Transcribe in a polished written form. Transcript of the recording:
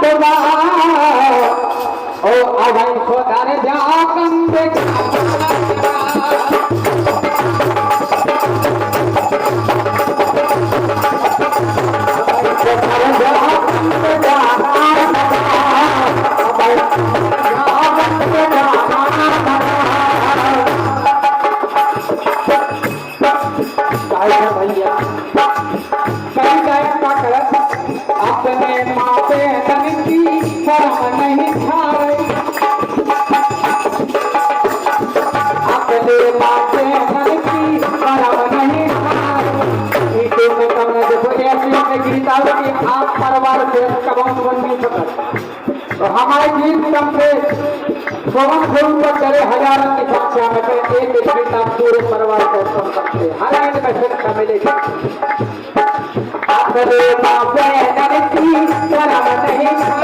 दोगा ओ अवै खोदारे जाकम देखा अपने माते धन की शर्म नहीं खाए अपने माते धन की शर्म नहीं खाए में कमरे देखो ऐसे गीता की आप परिवार से कबाऊ बन नहीं सकते तो हमारे गीत कम से सोवन फोन पर चले हजारों की संख्या में एक गीता पूरे परिवार को सुन सकते हर एक में शिक्षा मिलेगी अपने माँ बहन की शर्म नहीं